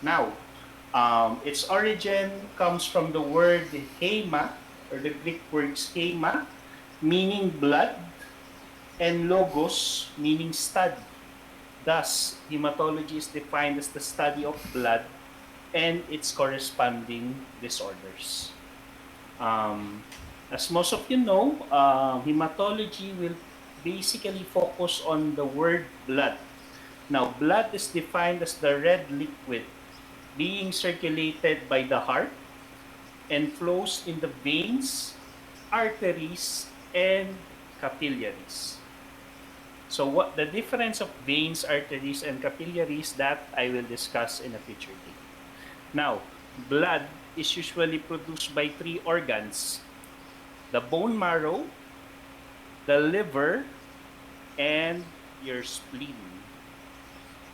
Now, its origin comes from the word Hema, or the Greek words Hema, meaning blood, and logos, meaning study. Thus, hematology is defined as the study of blood and its corresponding disorders. Um, as most of you know, hematology will basically focus on the word blood. Now, blood is defined as the red liquid being circulated by the heart and flows in the veins, arteries, and capillaries. So what the difference of veins, arteries, and capillaries, that I will discuss in a future date. Now, blood is usually produced by three organs: the bone marrow, the liver, and your spleen.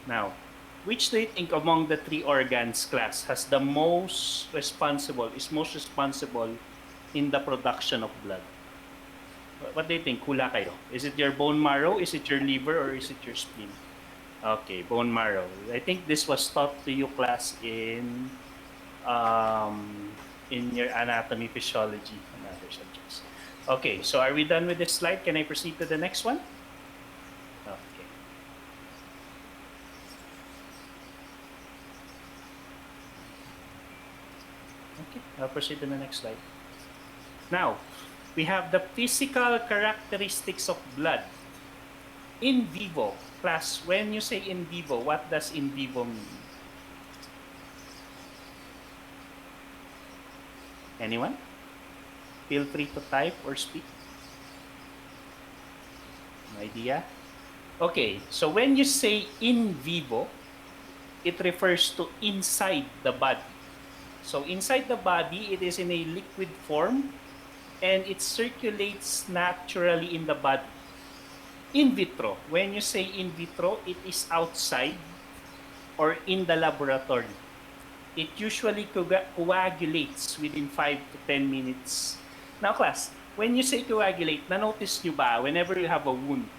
Now, which do you think among the three organs class has the is most responsible in the production of blood? What do you think? Hula kayo. Is it your bone marrow? Is it your liver? Or is it your spleen? Okay, bone marrow. I think this was taught to you class in your anatomy, physiology, and other subjects. Okay, so are we done with this slide? Can I proceed to the next one? Okay. Okay, I'll proceed to the next slide. Now, we have the physical characteristics of blood. In vivo. Class, when you say in vivo, what does in vivo mean? Anyone? Feel free to type or speak. No idea? Okay, so when you say in vivo, it refers to inside the body. So inside the body, it is in a liquid form and it circulates naturally in the body. In vitro, when you say in vitro, it is outside or in the laboratory. It usually coagulates within 5 to 10 minutes. Now class, when you say coagulate, na-notice nyo ba whenever you have a wound,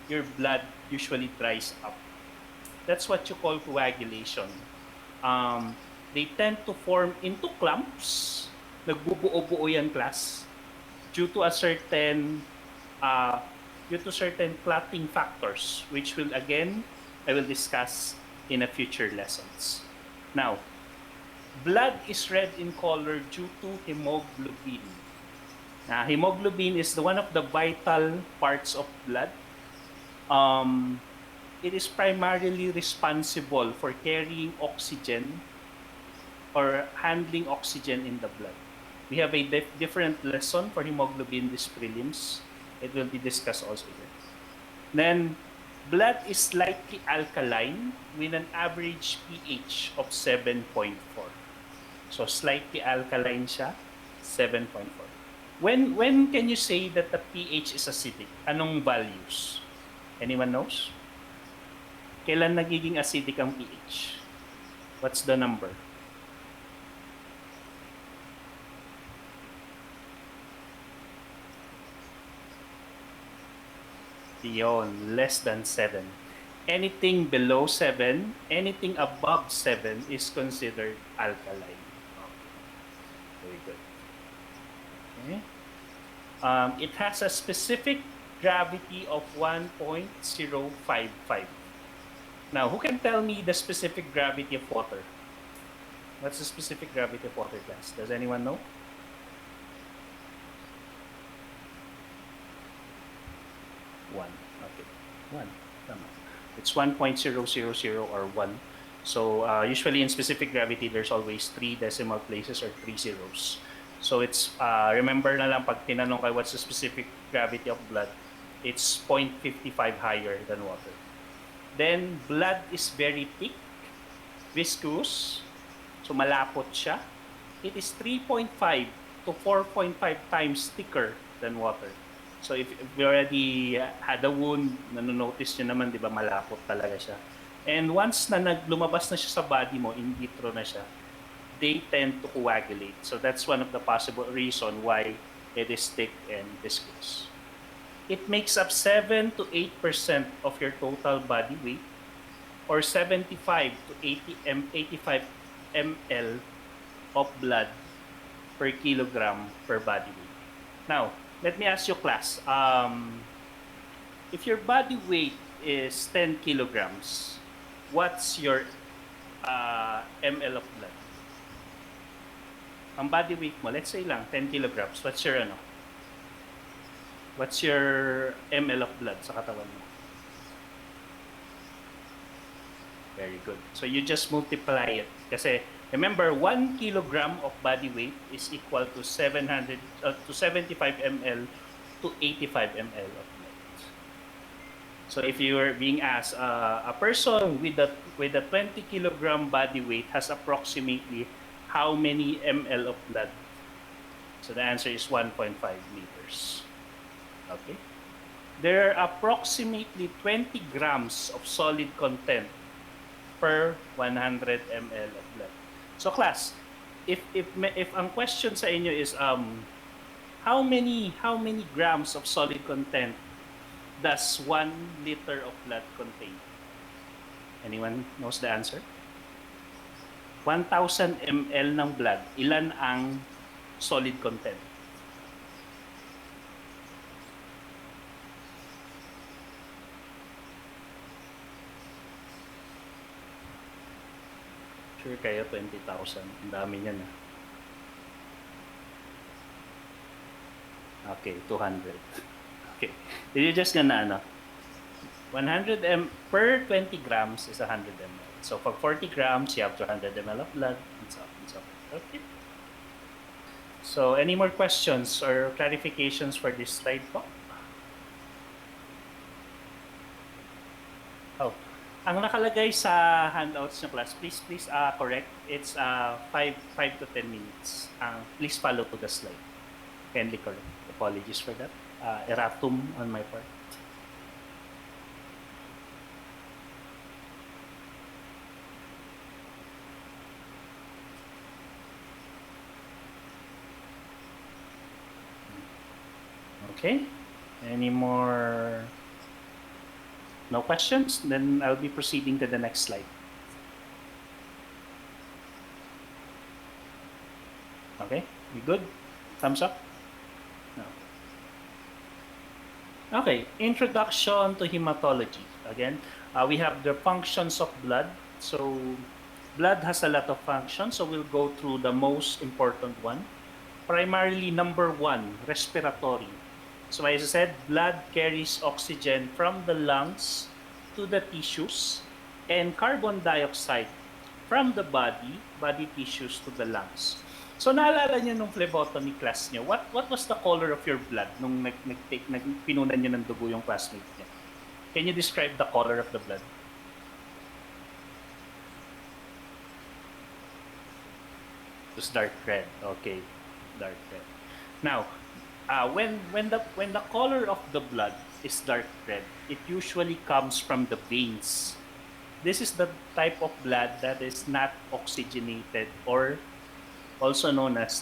your blood usually dries up. That's what you call coagulation. They tend to form into clumps. Nagbubuo-buo yan, class, due to a certain clotting factors, which will again I will discuss in a future lessons. Now, blood is red in color due to hemoglobin. Hemoglobin is one of the vital parts of blood. It is primarily responsible for carrying oxygen or handling oxygen in the blood. We have a different lesson for hemoglobin, this prelims. It will be discussed also here. Then, blood is slightly alkaline with an average pH of 7.4. So, slightly alkaline siya, 7.4. When can you say that the pH is acidic? Anong values? Anyone knows? Kailan nagiging acidic ang pH? What's the number? Yon, less than 7. Anything below 7, anything above 7 is considered alkaline. Okay. Very good. Okay. It has a specific gravity of 1.055. Now, who can tell me the specific gravity of water? What's the specific gravity of water, class? Does anyone know? 1. Okay. 1. Tama. It's 1.000 or 1. So usually in specific gravity, there's always 3 decimal places or 3 zeros. So it's, remember na lang pag tinanong kayo what's the specific gravity of blood, it's 0.55 higher than water. Then blood is very thick, viscous, so malapot siya. It is 3.5 to 4.5 times thicker than water. So if you already had a wound, nanonotice nyo naman, di ba, malapot talaga siya. And once na lumabas na siya sa body mo, in vitro na siya, they tend to coagulate. So that's one of the possible reason why it is thick and viscous. It makes up 7 to 8% of your total body weight. or 75 to 85 ml of blood per kilogram per body weight. Now, let me ask you, class. If your body weight is 10 kilograms, what's your ml of blood? Ang body weight mo, let's say lang, 10 kilograms. What's your What's your ml of blood sa katawan mo? Very good. So you just multiply it. Kasi remember, 1 kilogram of body weight is equal to 75 ml to 85 ml of blood. So if you are being asked, a person with a 20 kilogram body weight has approximately how many ml of blood? So the answer is 1.5 liters. Okay. There are approximately 20 grams of solid content per 100 ml of blood. So class, if ang question sa inyo is how many grams of solid content does 1 liter of blood contain? Anyone knows the answer? 1,000 ml ng blood, ilan ang solid content? Sure kayo 20,000. Ang dami niyan. Okay, 200. Okay. You're just gonna 100 per 20 grams is 100 ml. So for 40 grams, you have 200 ml of blood, and so on and so on. Okay. So any more questions or clarifications for this slide po? Oh, ang nakalagay sa handouts ng class, please correct. It's 5 to 10 minutes. Please follow to the slide. Kindly correct. Apologies for that. Erratum on my part. Okay. Any more? No questions? Then I'll be proceeding to the next slide. Okay, we good? Thumbs up? No. Okay, introduction to hematology. Again, we have the functions of blood. So blood has a lot of functions, so we'll go through the most important one. Primarily, number 1, respiratory. So as I said, blood carries oxygen from the lungs to the tissues and carbon dioxide from the body tissues to the lungs. So naalala niyo nung phlebotomy class niyo, what was the color of your blood nung pinunan niyo ng dugo yung classmate niya? Can you describe the color of the blood? It was dark red. Okay, dark red. Now, when the color of the blood is dark red, it usually comes from the veins. This is the type of blood that is not oxygenated, or also known as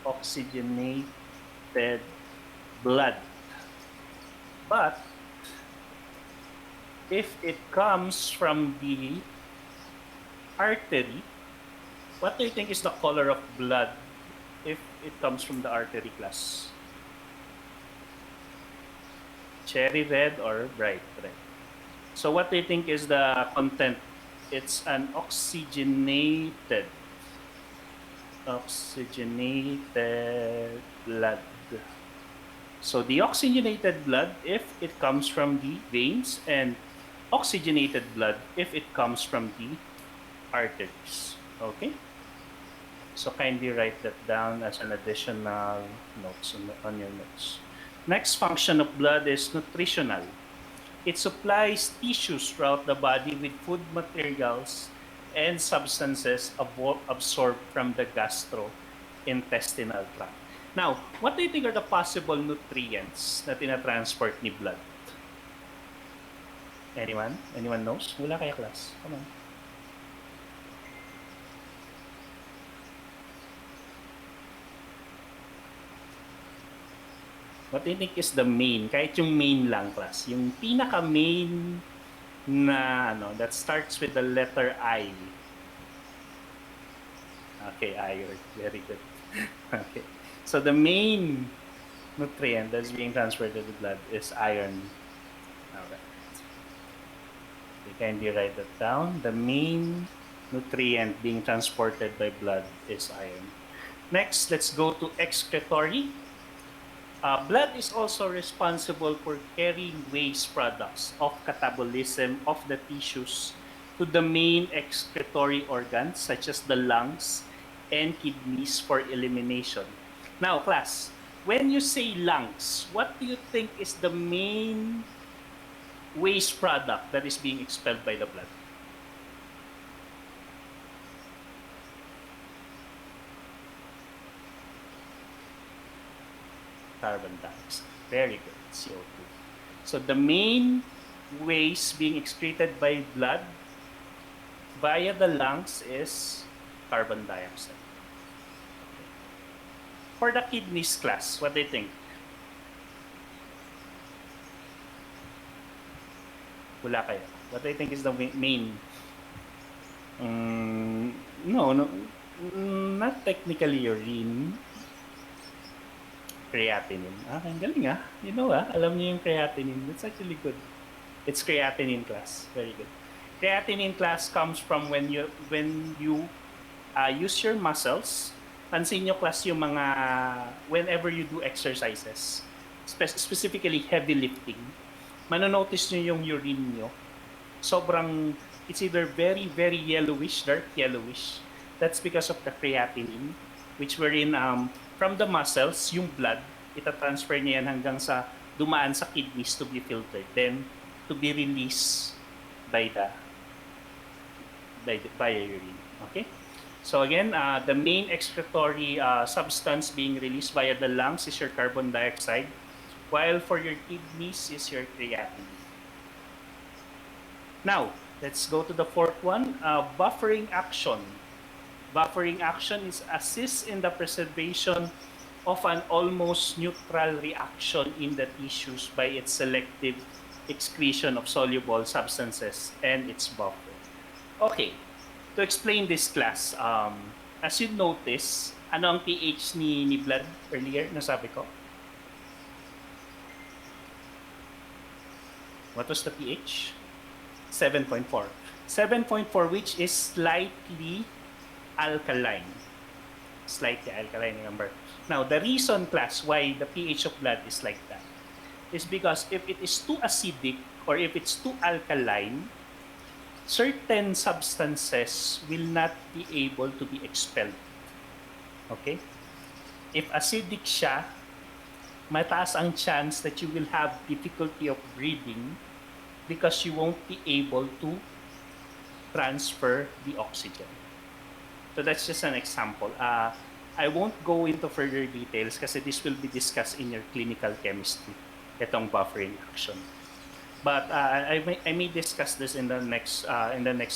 deoxygenated blood. But if it comes from the artery, what do you think is the color of blood if it comes from the artery, class? Cherry red or bright red? So what do you think is the content? It's an oxygenated blood. So the oxygenated blood, if it comes from the veins, and oxygenated blood if it comes from the arteries. Okay? So kindly write that down as an additional notes on your notes. Next function of blood is nutritional. It supplies tissues throughout the body with food materials and substances absorbed from the gastrointestinal tract. Now, what do you think are the possible nutrients na tinatransport ni blood? Anyone? Anyone knows? Wala kaya, class? Come on. What do you think is the main? Kahit yung main lang, class. Yung pinaka-main that starts with the letter I. Okay, iron. Very good. Okay. So the main nutrient that's being transferred to the blood is iron. Okay. You kindly write that down. The main nutrient being transported by blood is iron. Next, let's go to excretory. Blood is also responsible for carrying waste products of catabolism of the tissues to the main excretory organs such as the lungs and kidneys for elimination. Now, class, when you say lungs, what do you think is the main waste product that is being expelled by the blood? Carbon dioxide. Very good. CO2. So the main waste being excreted by blood via the lungs is carbon dioxide. For the kidneys, class, what do you think? Wala kayo. What do you think is the main? No, not technically urine. Creatinine. Ang galing ah. You know alam niyo yung creatinine. That's actually good. It's creatinine, class. Very good. Creatinine, class, comes from when you use your muscles. Pansin nyo, class, yung mga whenever you do exercises, specifically heavy lifting, manonotice nyo yung urine nyo. It's either very, very yellowish, dark yellowish. That's because of the creatinine, which wherein from the muscles, yung blood, itatransfer niya yan hanggang sa dumaan sa kidneys to be filtered, then to be released via urine. Okay? So again, the main excretory substance being released via the lungs is your carbon dioxide, while for your kidneys is your creatinine. Now, let's go to the fourth one, buffering action. Buffering action is assist in the preservation of an almost neutral reaction in the tissues by its selective excretion of soluble substances and its buffer. Okay, to explain this, class, as you notice, ano ang pH ni blood earlier, nasabi ko? What was the pH? 7.4. 7.4, which is slightly alkaline. Slightly alkaline, remember. Now, the reason, class, why the pH of blood is like that is because if it is too acidic or if it's too alkaline, certain substances will not be able to be expelled. Okay? If acidic siya, mataas ang chance that you will have difficulty of breathing because you won't be able to transfer the oxygen. So that's just an example. I won't go into further details kasi this will be discussed in your clinical chemistry, itong buffering action. But I may discuss this in the next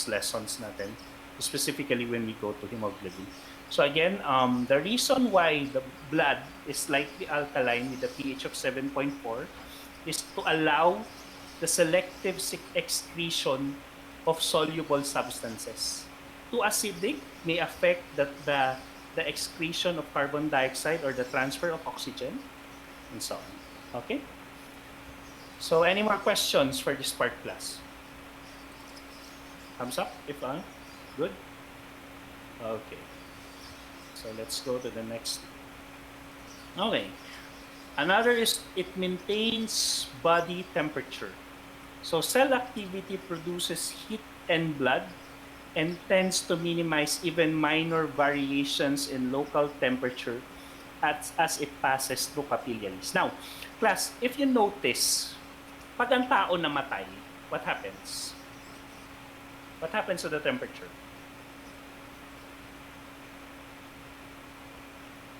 lessons natin, specifically when we go to hemoglobin. So again, the reason why the blood is slightly alkaline with the pH of 7.4 is to allow the selective excretion of soluble substances. Too acidic may affect the excretion of carbon dioxide or the transfer of oxygen, and so on. Okay? So, any more questions for this part, class? Thumbs up if good? Okay. So, let's go to the next. Okay. Another is it maintains body temperature. So, cell activity produces heat and blood and tends to minimize even minor variations in local temperature as it passes through capillaries. Now, class, if you notice, pag ang tao namatay, what happens? What happens to the temperature?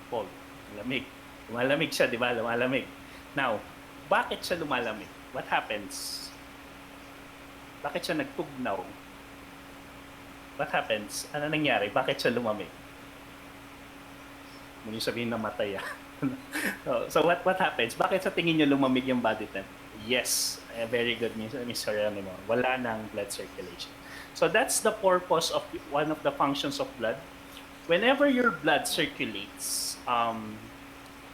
Cold. Malamig. Lumalamig siya, di ba? Lumalamig. Now, bakit siya lumalamig? What happens? Bakit siya nagtugnaw? What happens? Ano nangyari? Bakit siya lumamig? Muli sabihin na matay. So what happens? Bakit sa tingin niyo lumamig yung body temp? Yes, very good, Miss Geronimo. Wala nang blood circulation. So that's the purpose of one of the functions of blood. Whenever your blood circulates,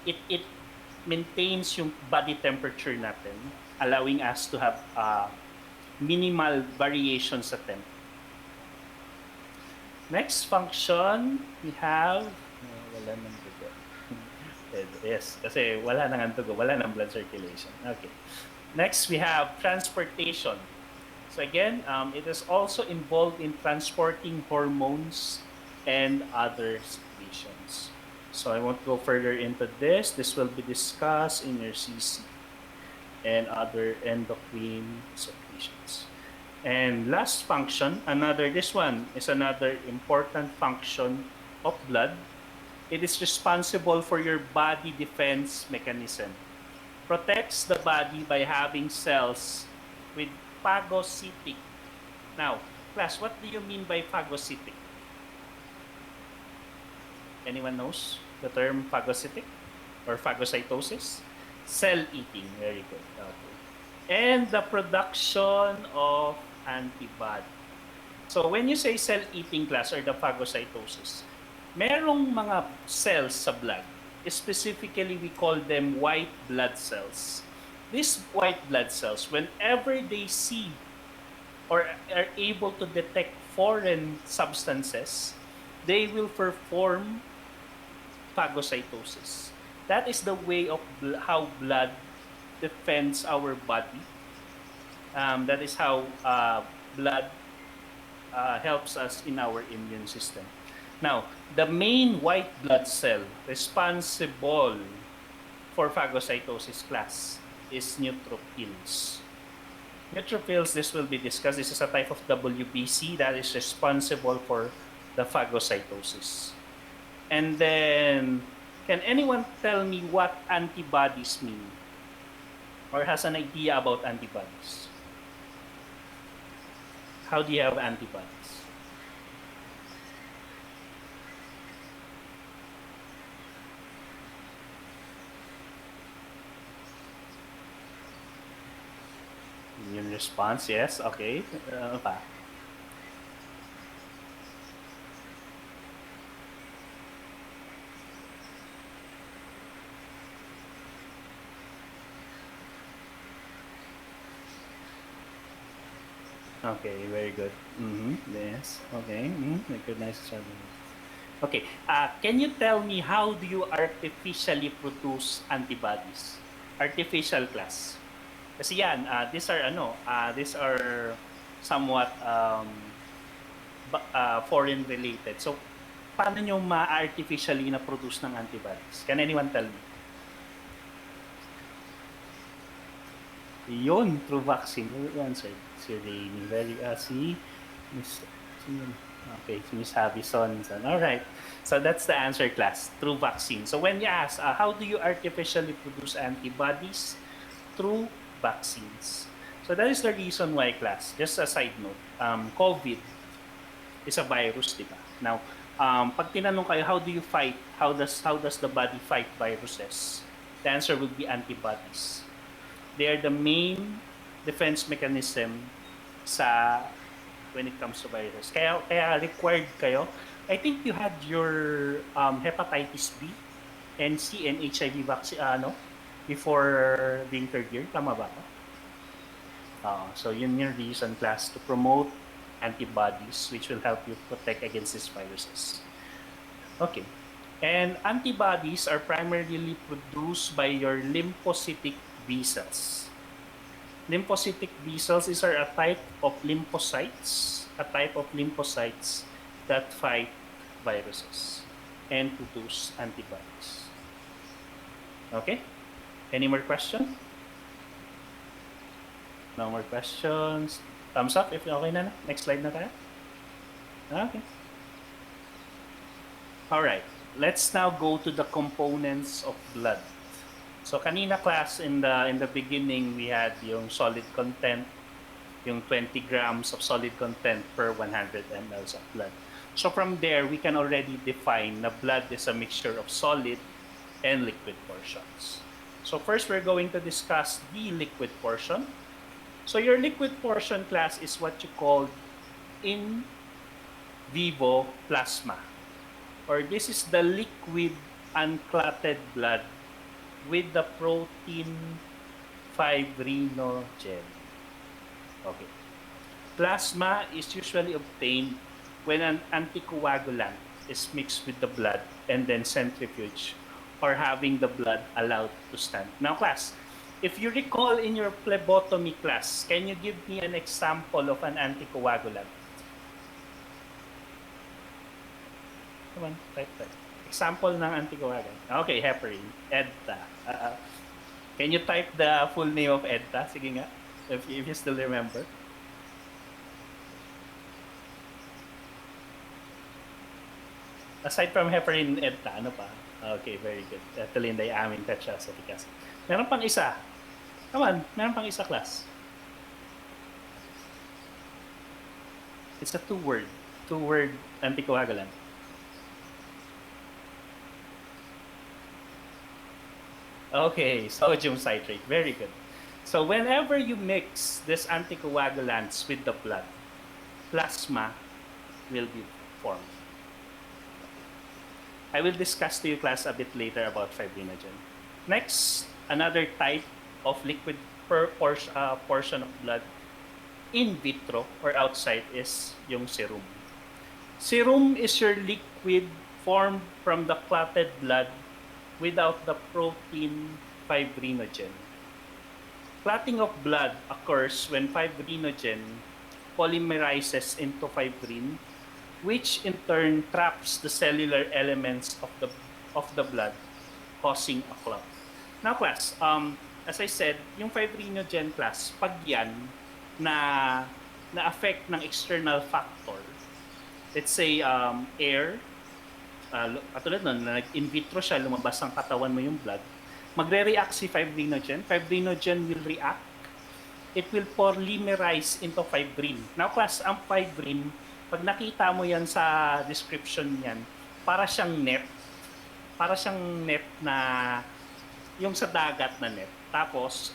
it maintains yung body temperature natin, allowing us to have minimal variation sa temp. Next function, we have, wala nang dugo. Yes, kasi wala nang dugo, wala nang blood circulation. Okay. Next, we have transportation. So again, it is also involved in transporting hormones and other secretions. So I won't go further into this. This will be discussed in your CC and other endocrine secretions. And last function, this one is another important function of blood. It is responsible for your body defense mechanism. Protects the body by having cells with phagocytic. Now, class, what do you mean by phagocytic? Anyone knows the term phagocytic or phagocytosis? Cell eating, very good. Okay. And the production of antibody. So when you say cell eating, class, or the phagocytosis, merong mga cells sa blood. Specifically, we call them white blood cells. These white blood cells, whenever they see or are able to detect foreign substances, they will perform phagocytosis. That is the way of how blood defends our body. That is how blood helps us in our immune system. Now, the main white blood cell responsible for phagocytosis, class, is neutrophils. Neutrophils, this will be discussed. This is a type of WBC that is responsible for the phagocytosis. And then, can anyone tell me what antibodies mean? Or has an idea about antibodies? How do you have antibodies? Immune response, yes. Okay. Pa? Okay, very good. Yes. Okay. Recognize something. Okay. Can you tell me how do you artificially produce antibodies? Artificial, class. Kasi yan, these are somewhat foreign related. So, paano nyo ma-artificially na-produce ng antibodies? Can anyone tell me? Yun, through vaccine. Who answered? Si Rainy. Okay, si Miss Havison. All right. So that's the answer, class. Through vaccine. So when you ask, how do you artificially produce antibodies? Through vaccines. So that is the reason why, class. Just a side note, COVID is a virus, di ba? Now, pag tinanong kayo, how do you fight? How does the body fight viruses? The answer would be antibodies. They are the main defense mechanism when it comes to virus. Kaya required kayo. I think you had your hepatitis B and C and HIV vaccine before being third year. Tama ba? So yun yung reason, class, to promote antibodies which will help you protect against these viruses. Okay. And antibodies are primarily produced by your lymphocytic B cells. Lymphocytic B cells are a type of lymphocytes that fight viruses and produce antibodies. Okay? Any more questions? No more questions. Thumbs up if okay na. Next slide na tayo. Okay. All right. Let's now go to the components of blood. So kanina, class, in the beginning, we had yung solid content, yung 20 grams of solid content per 100 ml of blood. So from there, we can already define na blood is a mixture of solid and liquid portions. So first, we're going to discuss the liquid portion. So your liquid portion class is what you call in vivo plasma, or this is the liquid unclotted blood with the protein fibrinogen. Okay. Plasma is usually obtained when an anticoagulant is mixed with the blood and then centrifuged, or having the blood allowed to stand. Now, class, if you recall in your phlebotomy class, can you give me an example of an anticoagulant? Come on, type. Example ng anticoagulant. Okay, heparin, EDTA. Can you type the full name of EDTA? Sige nga, if you still remember. Aside from heparin, EDTA, ano pa? Okay, very good. Ethylene diamine tetracetic acid. Meron pang isa. Come on, meron pang isa, class. It's a two-word anticoagulant. Okay, sodium citrate. Very good. So whenever you mix these anticoagulants with the blood, plasma will be formed. I will discuss to you, class, a bit later about fibrinogen. Next, another type of liquid portion of blood in vitro or outside is yung serum. Serum is your liquid formed from the clotted blood without the protein fibrinogen. Clotting of blood occurs when fibrinogen polymerizes into fibrin, which in turn traps the cellular elements of the blood, causing a clot. Now, class, as I said, yung fibrinogen, class, pag yan na affect ng external factor, let's say air, katulad nun, in vitro siya, lumabas ang katawan mo yung blood, magre-react si fibrinogen. Fibrinogen will react. It will polymerize into fibrin. Now, class, ang fibrin, pag nakita mo yan sa description yan, para siyang net. Para siyang net na, yung sa dagat na net. Tapos,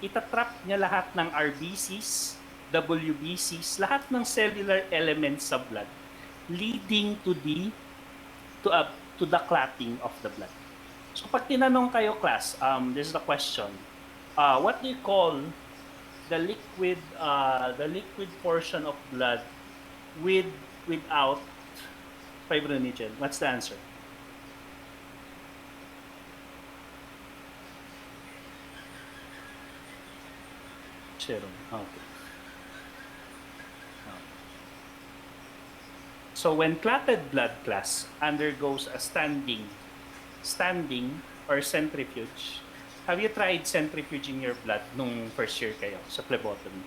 itatrap niya lahat ng RBCs, WBCs, lahat ng cellular elements sa blood, leading to the clotting of the blood. So pag tinanong kayo, class, this is the question. What do you call the liquid portion of blood without fibrinogen? What's the answer? Serum. Okay. So when clotted blood, class, undergoes a standing or centrifuge, have you tried centrifuging your blood nung first year kayo sa phlebotomy?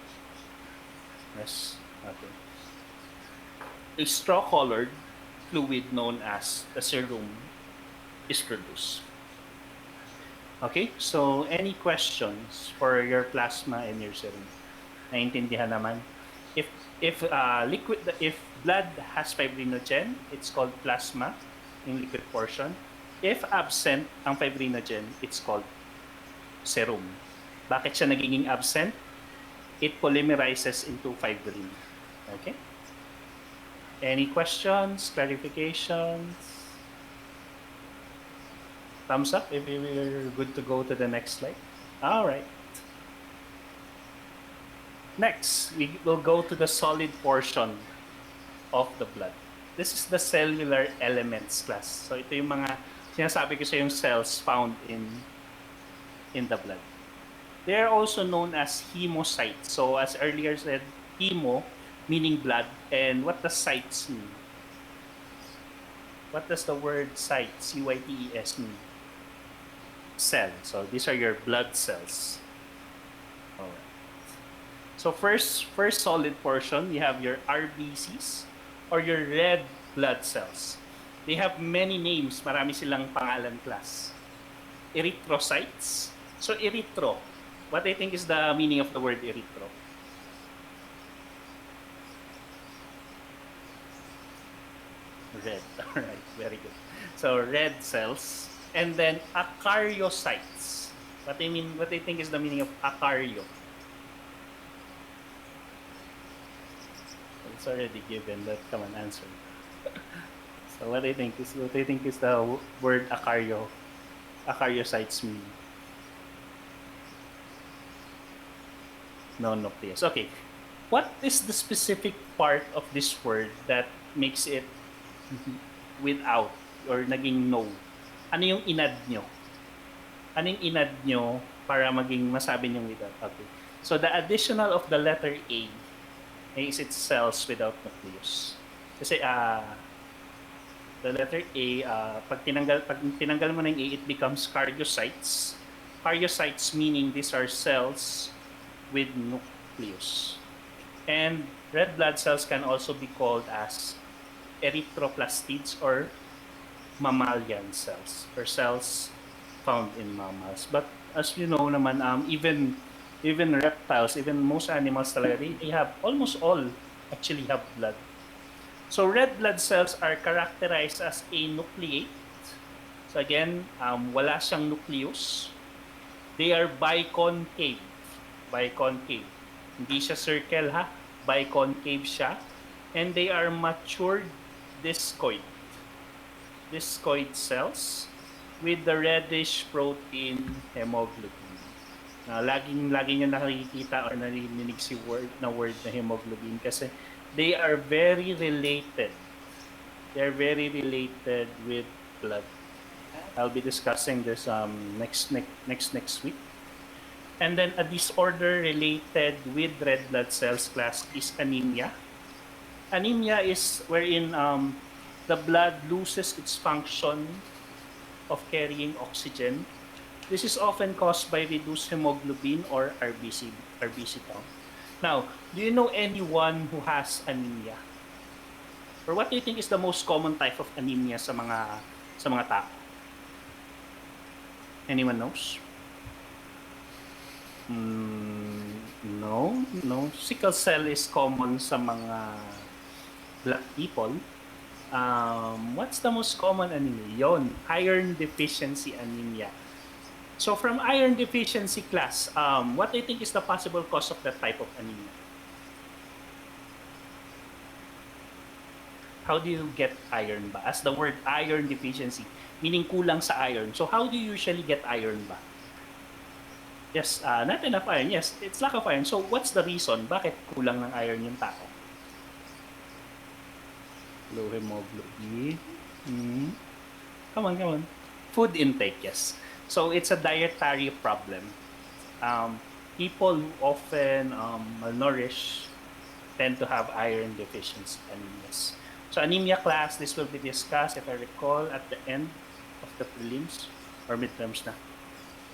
Yes. Okay. A straw-colored fluid known as the serum is produced. Okay, so any questions for your plasma and your serum? Naintindihan naman? If blood has fibrinogen, it's called plasma in liquid portion. If absent ang fibrinogen, it's called serum. Bakit siya nagiging absent? It polymerizes into fibrin. Okay? Any questions, clarifications? Thumbs up if you're good to go to the next slide. All right. Next, we will go to the solid portion of the blood. This is the cellular elements, class. So ito yung mga sinasabi ko sa yung cells found in the blood. They are also known as hemocytes. So as earlier said, hemo meaning blood, and what does cytes mean? What does the word cytes, C-Y-T-E-S, mean? Cell. So these are your blood cells. All right. So first solid portion, you have your RBCs or your red blood cells. They have many names. Marami silang pangalan, class. Erythrocytes. So erythro. What I think is the meaning of the word erythro? Red. All right. Very good. So red cells. And then acariocytes. What do you think is the meaning of akaryo? It's already given, but come on, answer. So what do you think is the word akaryo? Akaryocytes mean? No nucleus. Okay. What is the specific part of this word that makes it without or naging no? Ano yung inad nyo? Ano yung inad nyo para maging masabi nyo without? Okay. So the additional of the letter A is it cells without nucleus. Kasi the letter A, pag tinanggal mo ng A, it becomes karyocytes. Karyocytes meaning these are cells with nucleus. And red blood cells can also be called as erythroplastids or mammalian cells or cells found in mammals. But as you know naman, even reptiles, even most animals talaga, they have almost all actually have blood. So red blood cells are characterized as anucleate. So again, wala siyang nucleus. They are biconcave. Biconcave. Hindi siya circle ha. Biconcave siya. And they are matured discoid. Discoid cells with the reddish protein hemoglobin. Laging nyo nakikita or narinig si word na hemoglobin kasi they are very related. They're very related with blood. I'll be discussing this next week. And then a disorder related with red blood cells class is anemia. Anemia is wherein the blood loses its function of carrying oxygen. This is often caused by reduced hemoglobin or RBC count. Now, do you know anyone who has anemia? Or what do you think is the most common type of anemia sa mga tao? Anyone knows? No. Sickle cell is common sa mga black people. What's the most common anemia? Yon, iron deficiency anemia. So from iron deficiency class, what do you think is the possible cause of that type of anemia? How do you get iron ba? As the word iron deficiency, meaning kulang sa iron. So how do you usually get iron ba? Yes, not enough iron. Yes, it's lack of iron. So what's the reason? Bakit kulang ng iron yung tao? Low hemoglobin. Come on. Food intake, yes. So it's a dietary problem. People who often malnourished tend to have iron deficiency anemias. So anemia class, this will be discussed, if I recall, at the end of the prelims or midterms na.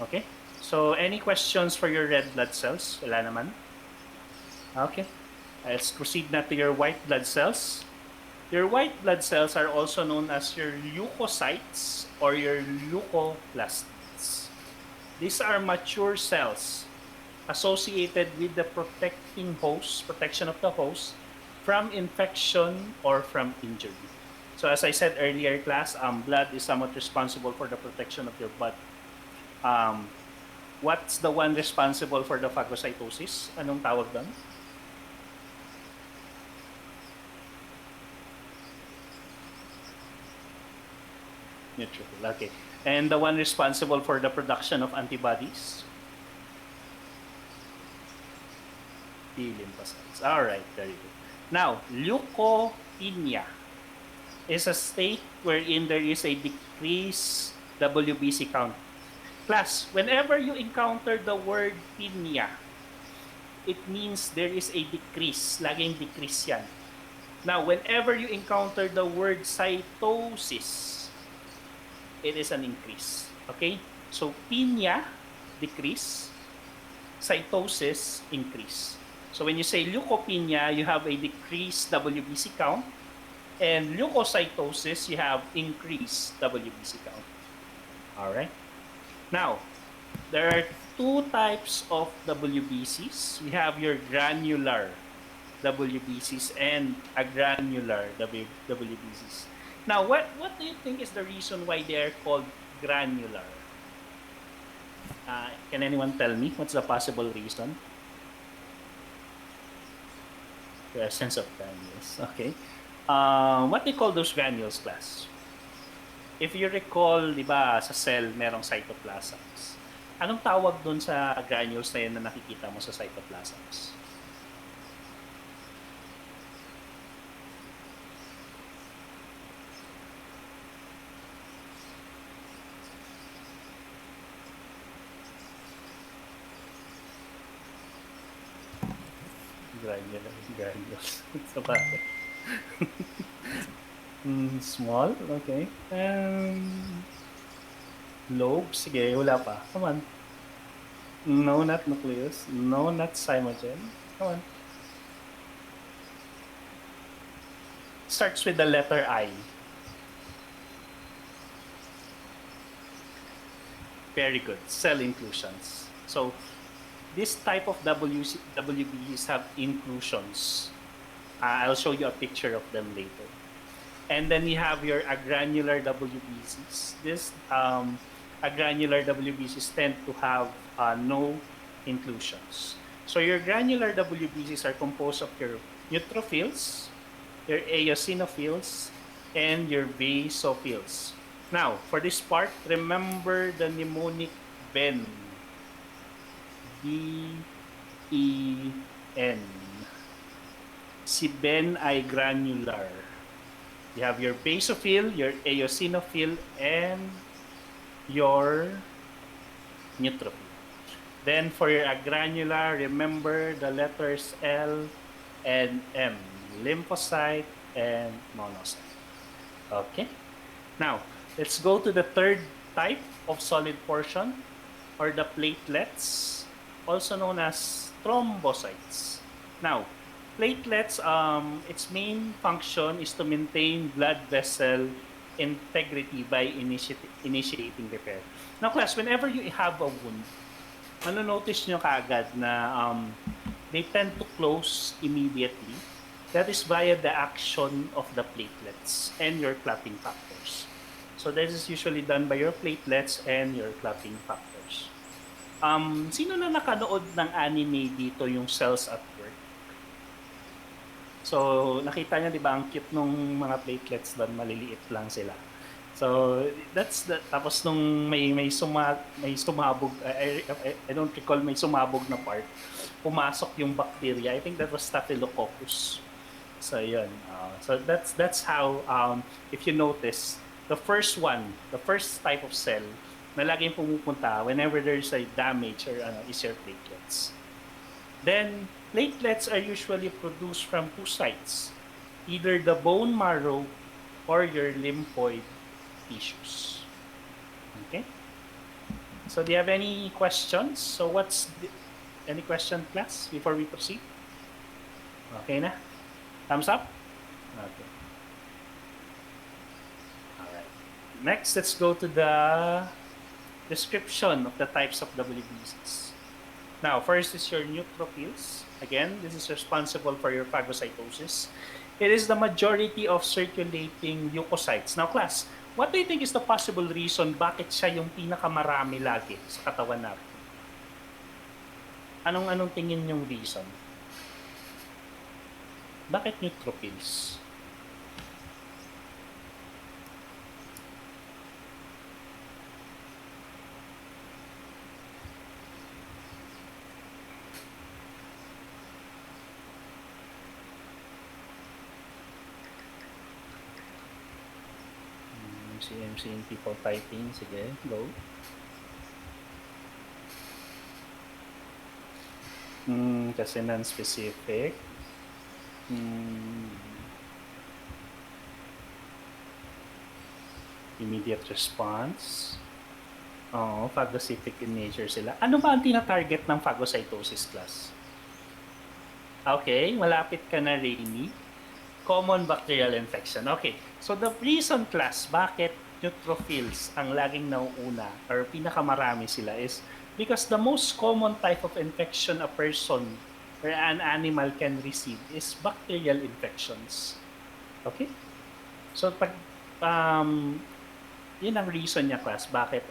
Okay? So any questions for your red blood cells? Wala naman? Okay. Let's proceed na to your white blood cells. Your white blood cells are also known as your leukocytes or your leukoplasts. These are mature cells associated with the protection of the host from infection or from injury. So as I said earlier, class, blood is somewhat responsible for the protection of your body. What's the one responsible for the phagocytosis? Anong tawag doon? Neutrophil. Okay. And the one responsible for the production of antibodies? T lymphocytes. All right, very good. Now, leukopenia is a state wherein there is a decreased WBC count. Class, whenever you encounter the word penia, it means there is a decrease. Laging decrease yan. Now, whenever you encounter the word cytosis, it is an increase. Okay? So, penia, decrease. Cytosis, increase. So, when you say leukopenia, you have a decreased WBC count. And leukocytosis, you have increased WBC count. Alright? Now, there are two types of WBCs. We have your granular WBCs and agranular WBCs. Now, what do you think is the reason why they are called granular? Can anyone tell me what's the possible reason? Presence of granules. Okay. What do you call those granules, class? If you recall, di ba, sa cell, merong cytoplasms. Anong tawag doon sa granules na yun na nakikita mo sa cytoplasms? Granules. Sa bakit? Small? Okay. Lobe? Sige, wala pa. Come on. No, not nucleus. No, not cymogen. Come on. Starts with the letter I. Very good. Cell inclusions. So, this type of WBCs have inclusions. I'll show you a picture of them later. And then you have your agranular WBCs. This agranular WBCs tend to have no inclusions. So your granular WBCs are composed of your neutrophils, your eosinophils, and your basophils. Now, for this part, remember the mnemonic BEN. B-E-N. Si Ben ay granular. You have your basophil, your eosinophil, and your neutrophil. Then for your agranular, remember the letters L and M. Lymphocyte and monocyte. Okay? Now, let's go to the third type of solid portion, or the platelets, also known as thrombocytes. Now, platelets, its main function is to maintain blood vessel integrity by initiating repair. Now, class, whenever you have a wound, notice nyo kaagad na they tend to close immediately. That is via the action of the platelets and your clotting factors. So this is usually done by your platelets and your clotting factors. Sino na nakanood ng anime dito, yung Cells at Work? So, nakita niyo, di ba, ang cute nung mga platelets doon, maliliit lang sila. So, that's the, tapos nung may sumabog, I don't recall, may sumabog na part, pumasok yung bacteria. I think that was Staphylococcus. So, yun. So, that's how, if you notice, the first type of cell na laging pumupunta whenever there's a damage or is your platelets. Then, platelets are usually produced from two sites, either the bone marrow or your lymphoid tissues. Okay? So, do you have any questions? So, any question, class, before we proceed? Okay na? Thumbs up? Okay. All right. Next, let's go to the description of the types of WBCs. Now, first is your neutrophils. Again, this is responsible for your phagocytosis. It is the majority of circulating leukocytes. Now, class, what do you think is the possible reason bakit siya yung pinakamarami lagi sa katawan natin? Anong tingin yung reason? Bakit neutrophils? I'm seeing people typing. Sige, go. Kasi non-specific. Immediate response. Phagocytic in nature sila. Ano ba ang tina-target ng phagocytosis, class? Okay, malapit ka na, Rainy. Common bacterial infection. Okay, so the reason, class, bakit neutrophils ang laging nauuna or pinakamarami sila is because the most common type of infection a person or an animal can receive is bacterial infections. Okay? So, pag, yun ang reason niya, class, bakit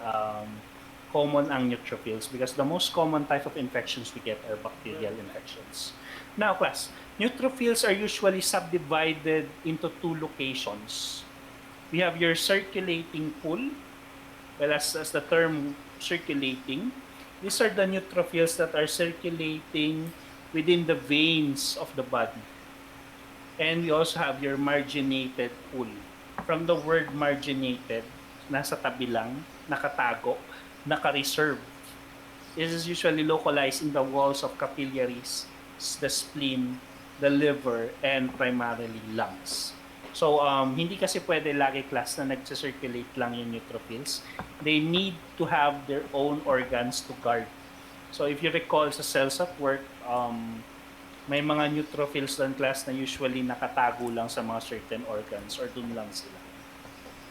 common ang neutrophils because the most common type of infections we get are bacterial infections. Now, class, neutrophils are usually subdivided into two locations. We have your circulating pool. Well, as the term circulating, these are the neutrophils that are circulating within the veins of the body. And we also have your marginated pool. From the word marginated, nasa tabi lang, nakatago, naka-reserve. This is usually localized in the walls of capillaries, the spleen, the liver, and primarily lungs. So, hindi kasi pwede lagi class na nagsa-circulate lang yung neutrophils. They need to have their own organs to guard. So, if you recall sa cells at work, may mga neutrophils doon class na usually nakatago lang sa mga certain organs or dun lang sila.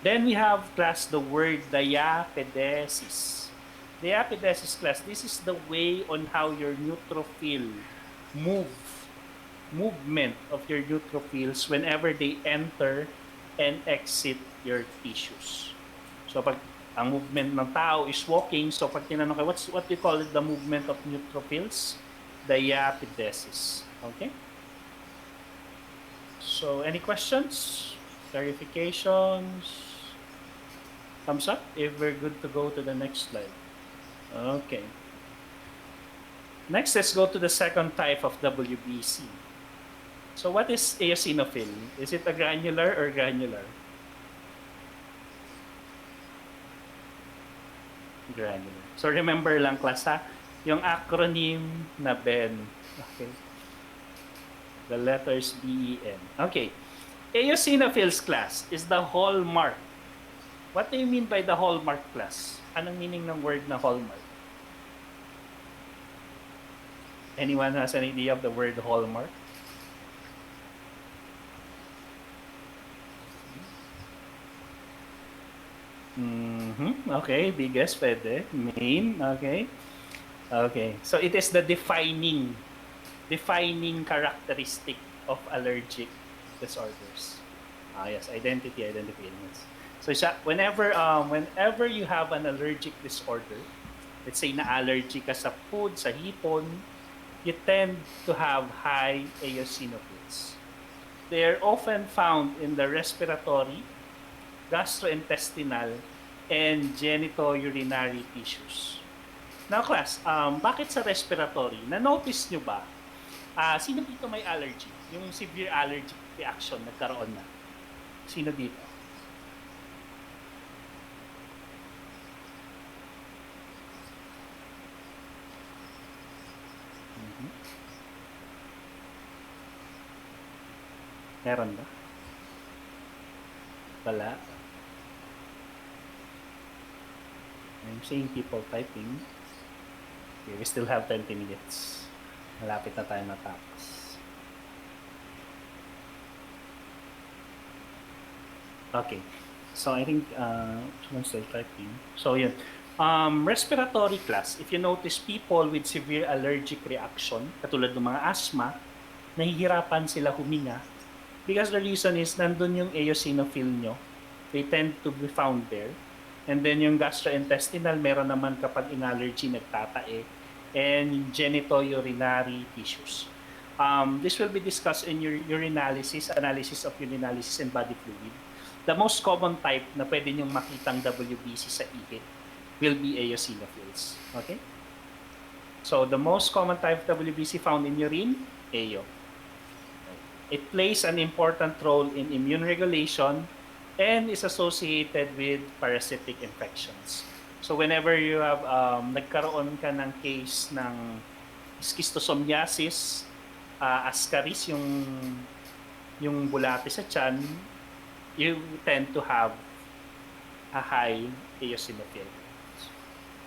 Then we have class the word diapedesis. Diapedesis class, this is the way on how your neutrophil movement of your neutrophils whenever they enter and exit your tissues. So pag ang movement ng tao is walking, so pag tinanong kayo, what do you call it, the movement of neutrophils? Diapedesis. Okay? So, any questions? Clarifications? Thumbs up if we're good to go to the next slide. Okay. Next, let's go to the second type of WBC. So, what is eosinophil? Is it a granular or granular? Granular. So, remember lang class ha, yung acronym na BEN. Okay. The letters B-E-N. Okay. Eosinophils class is the hallmark. What do you mean by the hallmark class? Anong meaning ng word na hallmark? Anyone has an idea of the word hallmark? Okay, biggest, pwede. Main, okay. Okay, so it is the defining characteristic of allergic disorders. Yes, identifications. So whenever you have an allergic disorder, let's say na allergy ka sa food, sa hipon, you tend to have high eosinophils. They are often found in the respiratory, gastrointestinal, and genitourinary tissues. Now class, bakit sa respiratory? Na-notice nyo ba? Sino dito may allergy? Yung severe allergic reaction nagkaroon na. Sino dito? Meron ba? Wala. I'm seeing people typing. Okay, we still have 20 minutes. Malapit na tayo matapos. Okay. So I think someone's still typing. So yun. Respiratory class, if you notice people with severe allergic reaction, katulad ng mga asthma, nahihirapan sila huminga because the reason is nandun yung eosinophil nyo. They tend to be found there. And then yung gastrointestinal, meron naman kapag in allergy nagtatae, and genitourinary tissues. This will be discussed in your urinalysis, analysis of urinalysis and body fluid. The most common type na pwede nyong makitang WBC sa ihip will be eosinophils. Okay? So the most common type of WBC found in urine, EO. It plays an important role in immune regulation and is associated with parasitic infections. So whenever you have nagkaroon ka ng case ng schistosomiasis, ascaris, yung bulate sa tiyan, you tend to have a high eosinophil.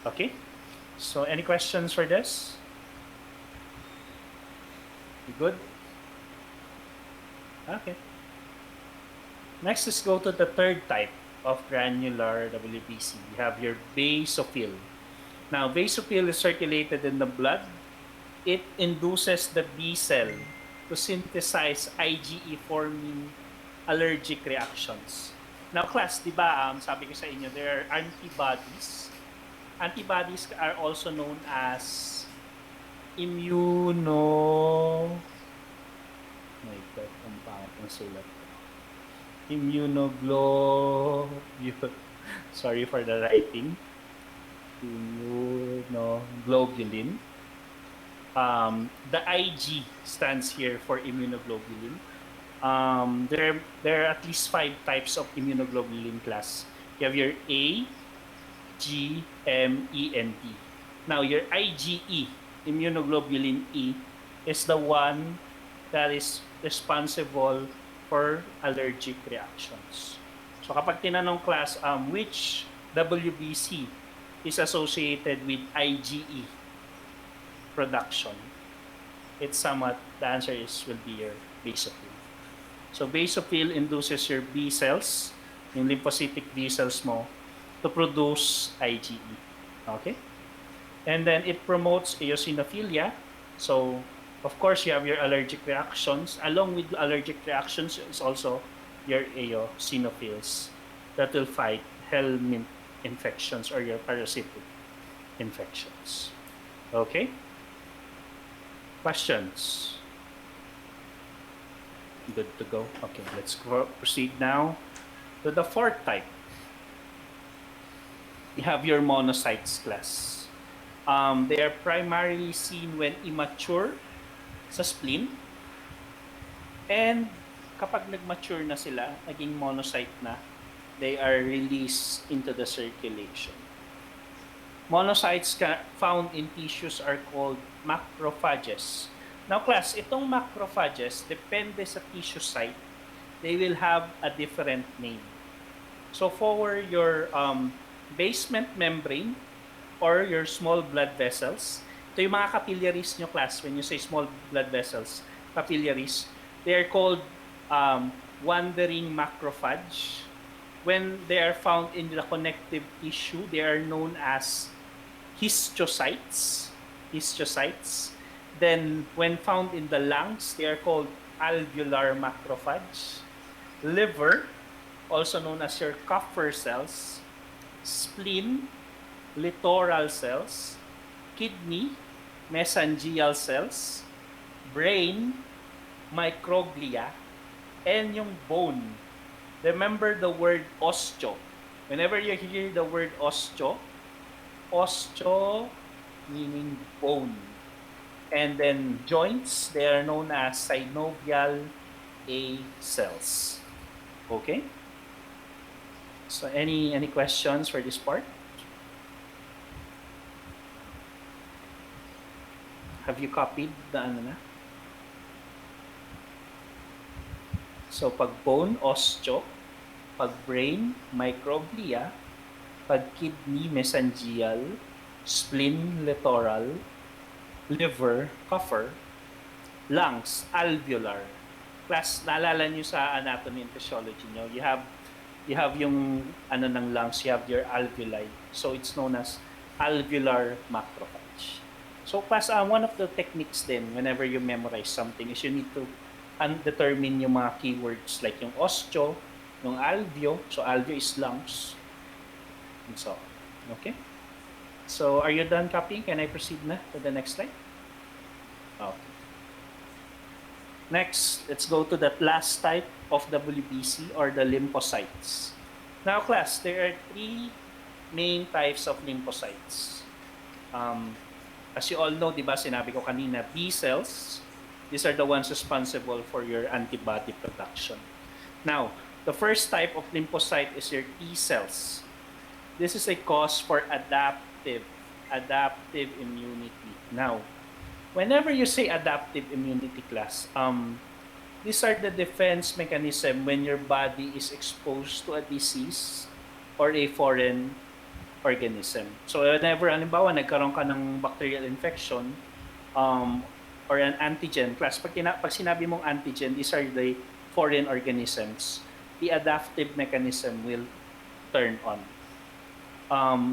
Okay? So any questions for this? You good? Okay. Next, let's go to the third type of granular WBC. We have your basophil. Now, basophil is circulated in the blood. It induces the B cell to synthesize IgE-forming allergic reactions. Now, class, di ba, sabi ko sa inyo, there are antibodies Antibodies are also known as immuno... My God, ang pangit ng sulat ko. Immunoglobulin. Sorry for the writing. Immunoglobulin. The IG stands here for immunoglobulin. There are at least 5 types of immunoglobulin class. You have your A, G, M, E, and D. Now, your IgE, immunoglobulin E, is the one that is responsible for allergic reactions. So kapag tinanong class, which WBC is associated with IgE production, it's somewhat, the answer will be your basophil. So basophil induces your B cells, yung lymphocytic B cells mo, to produce IgE. Okay? And then it promotes eosinophilia. So, of course, you have your allergic reactions. Along with allergic reactions is also your eosinophils that will fight helminth infections or your parasitic infections. Okay? Questions? Good to go. Okay, let's proceed now to the fourth type. You have your monocytes class. They are primarily seen when immature sa spleen. And kapag nag-mature na sila, naging monocyte na, they are released into the circulation. Monocytes found in tissues are called macrophages. Now class, itong macrophages, depende sa tissue site, they will have a different name. So for your basement membrane or your small blood vessels, ito yung mga capillaries nyo class. When you say small blood vessels, capillaries, they are called wandering macrophage. When they are found in the connective tissue, they are known as histiocytes. Then, when found in the lungs, they are called alveolar macrophage. Liver, also known as your Kupffer cells. Spleen, littoral cells. Kidney, mesangial cells. Brain, microglia. And yung bone. Remember the word osteo. Whenever you hear the word osteo meaning bone. And then joints, they are known as synovial A cells. Okay? So any questions for this part? Have you copied the ano na? So pag bone, osteo, pag brain, microglia, pag kidney, mesangial, spleen, littoral, liver, Kupffer, lungs, alveolar. Class, naalala nyo sa anatomy and physiology nyo, you have yung ano ng lungs, you have your alveoli. So it's known as alveolar macrophage. So class, one of the techniques din whenever you memorize something is you need to determine yung mga keywords like yung osteo, yung alveo. So alveo is lungs. And so, okay? So, are you done copying? Can I proceed na to the next slide? Okay. Next, let's go to that last type of WBC or the lymphocytes. Now, class, there are 3 main types of lymphocytes. As you all know, di ba, sinabi ko kanina, B cells, these are the ones responsible for your antibody production. Now, the first type of lymphocyte is your T cells. This is a cause for adaptive immunity. Now, whenever you say adaptive immunity class, these are the defense mechanism when your body is exposed to a disease or a foreign organism. So whenever, halimbawa, nagkaroon ka ng bacterial infection or an antigen class, pag sinabi mong antigen, these are the foreign organisms, the adaptive mechanism will turn on.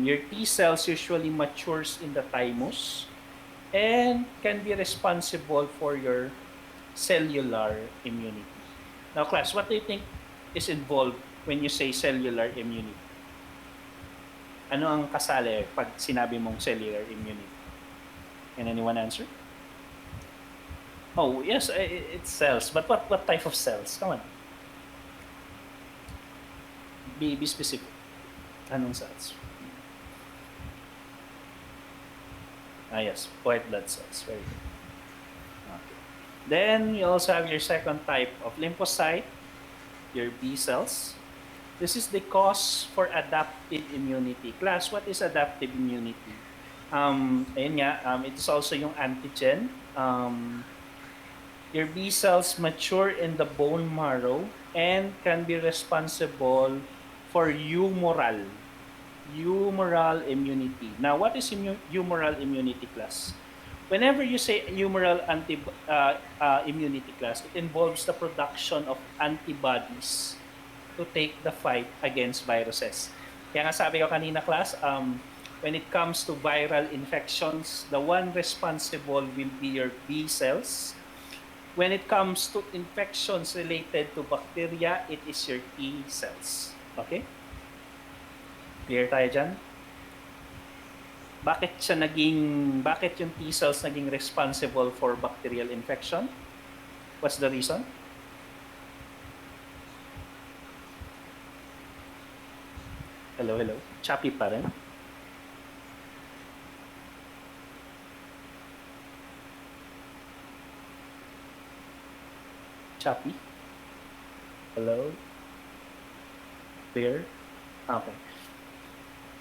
Your T cells usually matures in the thymus and can be responsible for your cellular immunity. Now class, what do you think is involved when you say cellular immunity? Ano ang kasali pag sinabi mong cellular immunity? Can anyone answer? Oh, yes, it's cells. But what type of cells? Come on. Be specific. Anong cells? Yes, white blood cells. Very good. Okay. Then you also have your second type of lymphocyte, your B cells. This is the cause for adaptive immunity. Class, what is adaptive immunity? Ayun nga, it is also yung antigen. Your B cells mature in the bone marrow and can be responsible for humoral immunity. Now, what is humoral immunity, class? Whenever you say humoral immunity, class, it involves the production of antibodies to take the fight against viruses. Kaya nga sabi ko kanina, class, when it comes to viral infections, the one responsible will be your B cells. When it comes to infections related to bacteria, it is your T cells. Okay? Clear tayo dyan? Bakit yung T cells naging responsible for bacterial infection? What's the reason? Hello. Choppy pa rin. Choppy? Hello? Clear? Okay.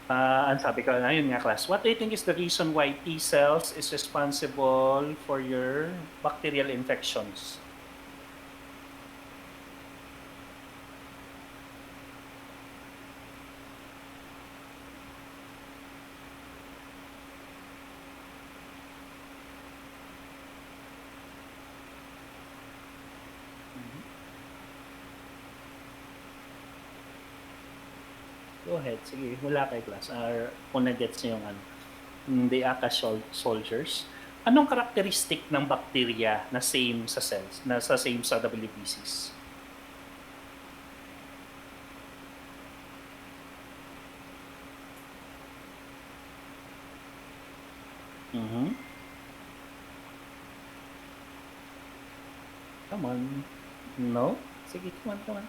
Ang sabi ko, ayun nga, class. What do you think is the reason why T cells is responsible for your bacterial infections? Go ahead. Sige, wala kay class. Or kung na-gets niyo yung they act as soldiers. Anong karakteristik ng bacteria na same sa cells, na same sa WBCs? Come on. No? Sige, come on.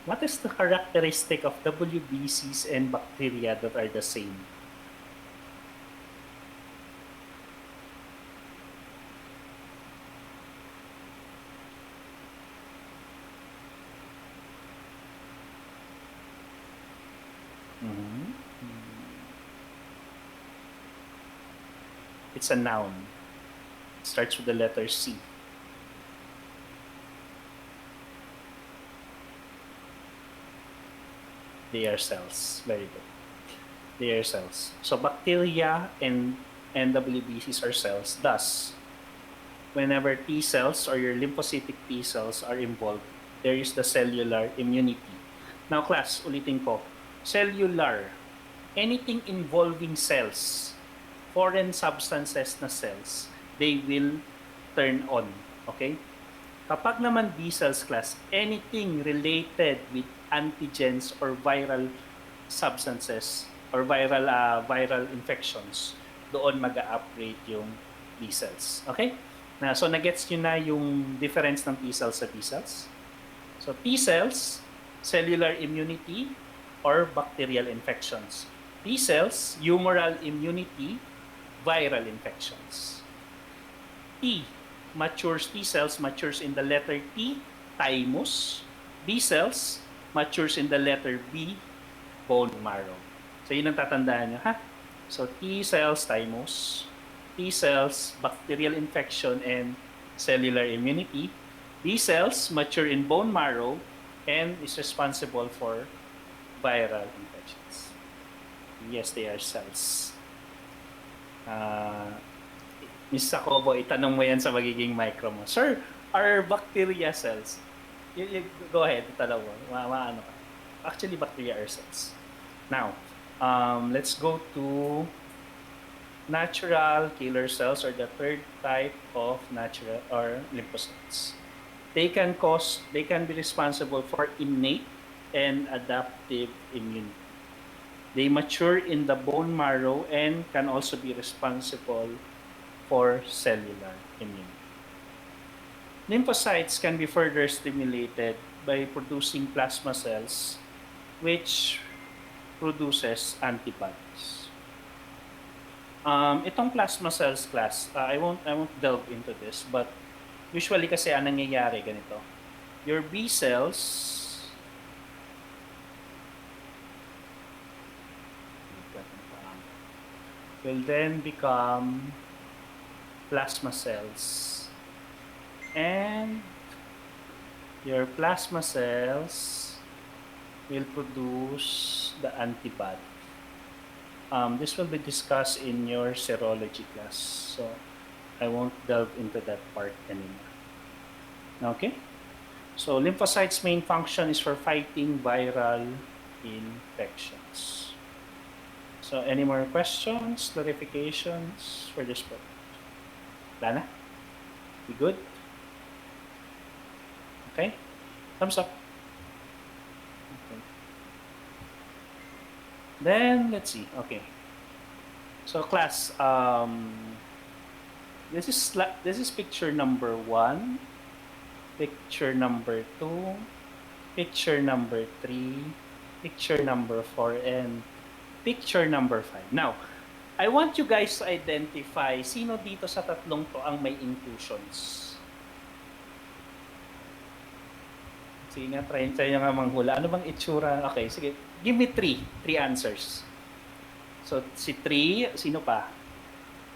What is the characteristic of WBCs and bacteria that are the same? It's a noun. It starts with the letter C. They are cells. Very good. They are cells. So bacteria and WBCs are cells. Thus, whenever T cells or your lymphocytic T cells are involved, there is the cellular immunity. Now class, ulitin ko. Cellular, anything involving cells, foreign substances na cells, they will turn on. Okay? Kapag naman B cells, class, anything related with antigens or viral substances or viral infections, doon mag-a-operate yung B cells. Okay? So nagets nyo na yung difference ng T cells sa B cells. So T cells, cellular immunity or bacterial infections. B cells, humoral immunity, viral infections. T cells matures in the letter T, thymus. B cells matures in the letter B, bone marrow. So yun ang tatandaan nyo, ha? So T cells, thymus. T cells, bacterial infection and cellular immunity. B cells mature in bone marrow and is responsible for viral infections. Yes, they are cells. Ms. Sakobo, itanong mo yan sa magiging micro mo. Sir, are bacteria cells? Go ahead, itanong mo. Maano ka. Actually, bacteria are cells. Now, let's go to natural killer cells, or the third type of natural or lymphocytes. They can be responsible for innate and adaptive immunity. They mature in the bone marrow and can also be responsible for cellular immunity. Lymphocytes can be further stimulated by producing plasma cells, which produces antibodies. Itong plasma cells class, I won't delve into this, but usually kasi ang nangyayari ganito. Your B cells will then become plasma cells, and your plasma cells will produce the antibody. This will be discussed in your serology class, so I won't delve into that part anymore. Okay? So lymphocytes' main function is for fighting viral infections. So any more questions, clarifications for this part? Lana? We good? Okay? Thumbs up. Okay. Then, let's see. Okay. So class, this is picture number 1, picture number 2, picture number 3, picture number 4, and picture number 5. Now, I want you guys to identify sino dito sa tatlong to ang may inclusions. Sige nga, try nyo nga manghula. Ano bang itsura? Okay, sige. Give me 3 answers. So, si 3, sino pa?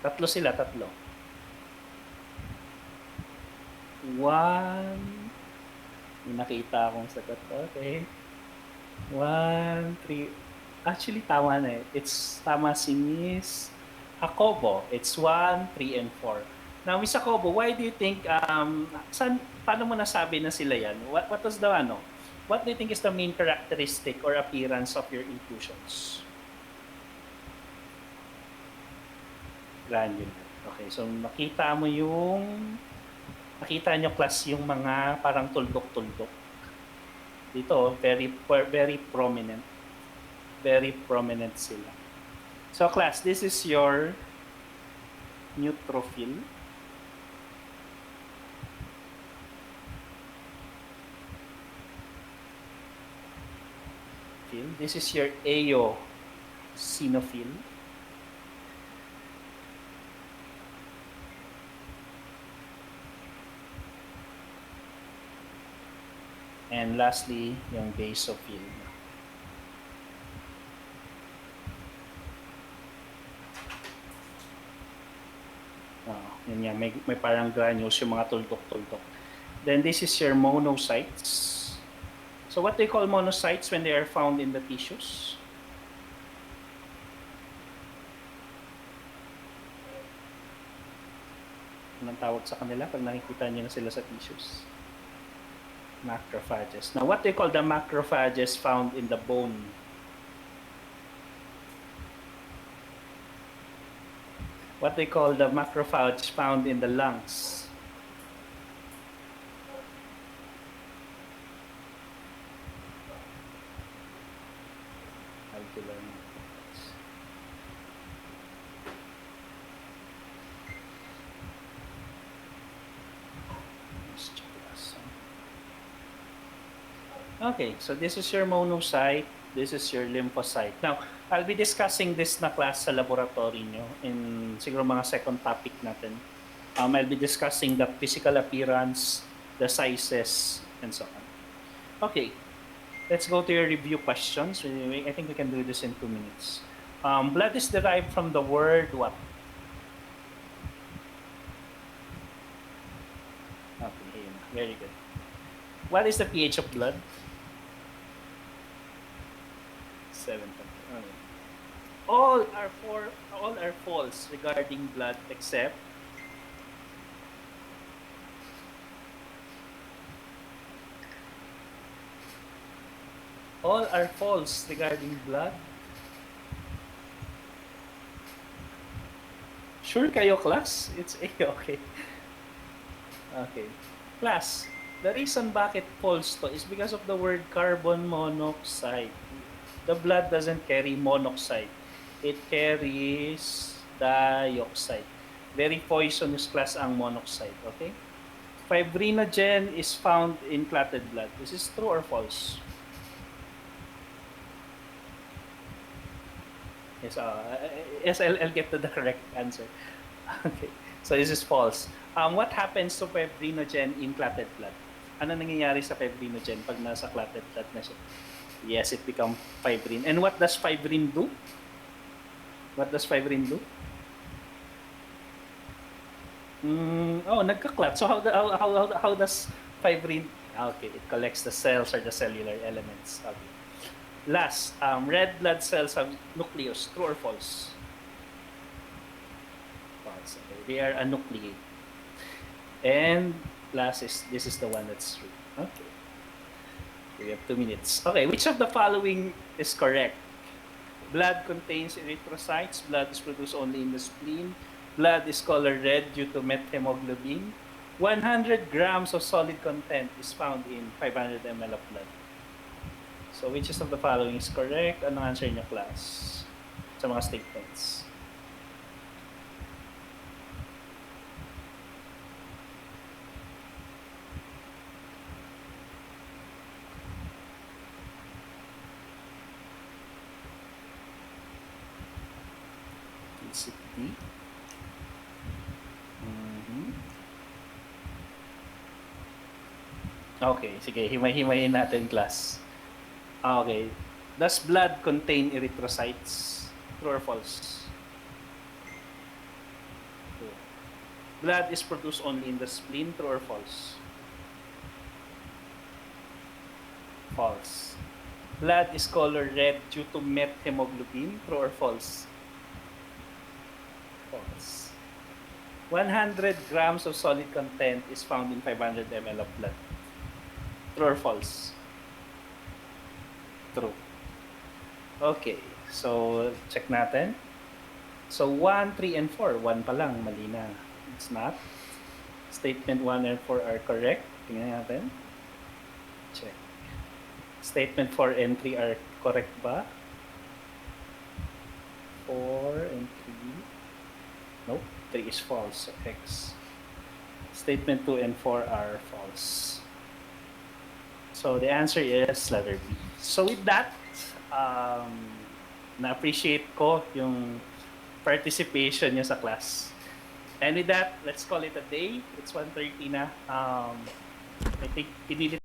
Tatlo sila, tatlo. 1, may nakita akong sagot. Okay. 1, 3. Actually, tama na eh. It's tama si Miss Jacobo. It's 1, 3, and 4. Now, Miss Jacobo, why do you think, paano mo nasabi na sila yan? What was the, what do you think is the main characteristic or appearance of your inclusions? Granular. Okay, so nakita nyo class yung mga parang tuldok-tuldok. Dito, very prominent. Very prominent sila. So class, this is your neutrophil. This is your eosinophil. And lastly, yung basophil. Yun yan, may parang granules yung mga tuldok-tuldok. Then this is your monocytes. So what do you call monocytes when they are found in the tissues? Anong tawag sa kanila pag nakikita niyo na sila sa tissues? Macrophages. Now, what do you call the macrophages found in the bone? What do you call the macrophage found in the lungs? Alveolar macrophages. Okay, so this is your monocyte, this is your lymphocyte. Now, I'll be discussing this na class sa laboratory nyo in siguro mga second topic natin. I'll be discussing the physical appearance, the sizes, and so on. Okay, let's go to your review questions. I think we can do this in 2 minutes. Blood is derived from the word what? Okay, very good. What is the pH of blood? 7. Okay. All are false regarding blood except all are false regarding blood. Sure kayo, class? It's A, okay. Okay. Class, the reason bakit false to is because of the word carbon monoxide. the blood doesn't carry monoxide. It carries dioxide. Very poisonous class ang monoxide, okay? Fibrinogen is found in clotted blood. This is true or false? Yes, yes, I'll get to the correct answer. Okay, so this is false. What happens to fibrinogen in clotted blood? Ano nangyayari sa fibrinogen pag nasa clotted blood na siya? Yes, it becomes fibrin. And what does fibrin do? What does fibrin do? Nagka-clot. So how does fibrin? Okay, it collects the cells or the cellular elements. Okay. Last, red blood cells have nucleus. True or false? False. Okay. They are anucleate. And last is, this is the one that's true. Okay. We have 2 minutes. Okay, which of the following is correct? Blood contains erythrocytes. Blood is produced only in the spleen. Blood is colored red due to methemoglobin. 100 grams of solid content is found in 500 ml of blood. So, which of the following is correct? Anong answer niyo, class? Sa mga statements. Is it D? Okay, sige. Himay-himayin natin, class. Okay. Does blood contain erythrocytes? True or false? True. Blood is produced only in the spleen. True or false? False. Blood is colored red due to methemoglobin. True or false? False. 100 grams of solid content is found in 500 ml of blood. True or false? True. Okay, so check natin. So 1, 3, and 4. 1 pa lang, mali na. It's not. Statement 1 and 4 are correct. Tingnan natin. Check. Statement 4 and 3 are correct ba? 4 and 3. Nope, 3 is false. So X. Statement 2 and 4 are false. So the answer is letter B. So with that, na-appreciate ko yung participation niyo sa class. And with that, let's call it a day. It's 1:30 na. I think pinilit